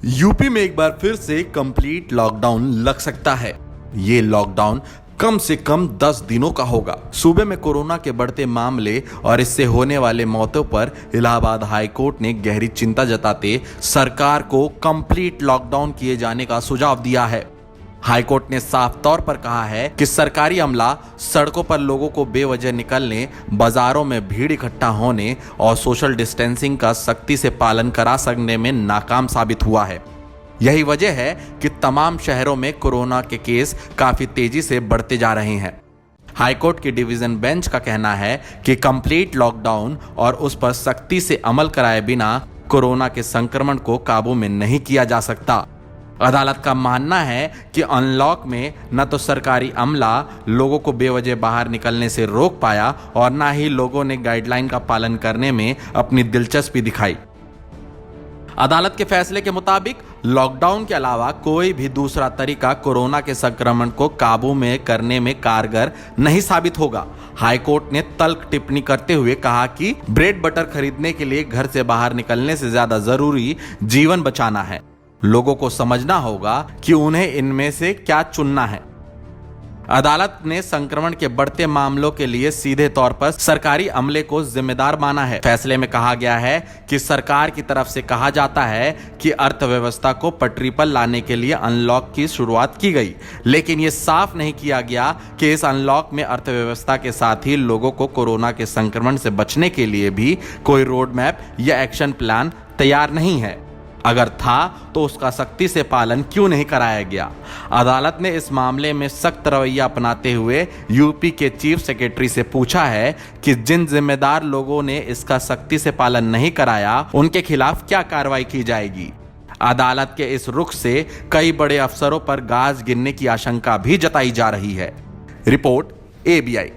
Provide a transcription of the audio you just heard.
UP में एक बार फिर से कंप्लीट लॉकडाउन लग सकता है। ये लॉकडाउन कम से कम 10 दिनों का होगा। सूबे में कोरोना के बढ़ते मामले और इससे होने वाले मौतों पर इलाहाबाद हाई कोर्ट ने गहरी चिंता जताते सरकार को कंप्लीट लॉकडाउन किए जाने का सुझाव दिया है। हाई कोर्ट ने साफ तौर पर कहा है कि सरकारी अमला सड़कों पर लोगों को बेवजह निकलने, बाजारों में भीड़ इकट्ठा होने और सोशल डिस्टेंसिंग का सख्ती से पालन करा सकने में नाकाम साबित हुआ है। यही वजह है कि तमाम शहरों में कोरोना के केस काफी तेजी से बढ़ते जा रहे हैं। हाईकोर्ट की डिवीजन बेंच का कहना है कि कंप्लीट लॉकडाउन और उस पर सख्ती से अमल कराए बिना कोरोना के संक्रमण को काबू में नहीं किया जा सकता। अदालत का मानना है कि अनलॉक में न तो सरकारी अमला लोगों को बेवजह बाहर निकलने से रोक पाया और न ही लोगों ने गाइडलाइन का पालन करने में अपनी दिलचस्पी दिखाई। अदालत के फैसले के मुताबिक लॉकडाउन के अलावा कोई भी दूसरा तरीका कोरोना के संक्रमण को काबू में करने में कारगर नहीं साबित होगा। हाईकोर्ट ने तल्ख टिप्पणी करते हुए कहा कि ब्रेड बटर खरीदने के लिए घर से बाहर निकलने से ज्यादा जरूरी जीवन बचाना है। लोगों को समझना होगा कि उन्हें इनमें से क्या चुनना है। अदालत ने संक्रमण के बढ़ते मामलों के लिए सीधे तौर पर सरकारी अमले को जिम्मेदार माना है। फैसले में कहा गया है कि सरकार की तरफ से कहा जाता है कि अर्थव्यवस्था को पटरी पर लाने के लिए अनलॉक की शुरुआत की गई, लेकिन यह साफ नहीं किया गया कि इस अनलॉक में अर्थव्यवस्था के साथ ही लोगों को कोरोना के संक्रमण से बचने के लिए भी कोई रोड मैप या एक्शन प्लान तैयार नहीं है। अगर था तो उसका सख्ती से पालन क्यों नहीं कराया गया। अदालत ने इस मामले में सख्त रवैया अपनाते हुए यूपी के चीफ सेक्रेटरी से पूछा है कि जिन जिम्मेदार लोगों ने इसका सख्ती से पालन नहीं कराया उनके खिलाफ क्या कार्रवाई की जाएगी। अदालत के इस रुख से कई बड़े अफसरों पर गाज गिरने की आशंका भी जताई जा रही है। Report ABI।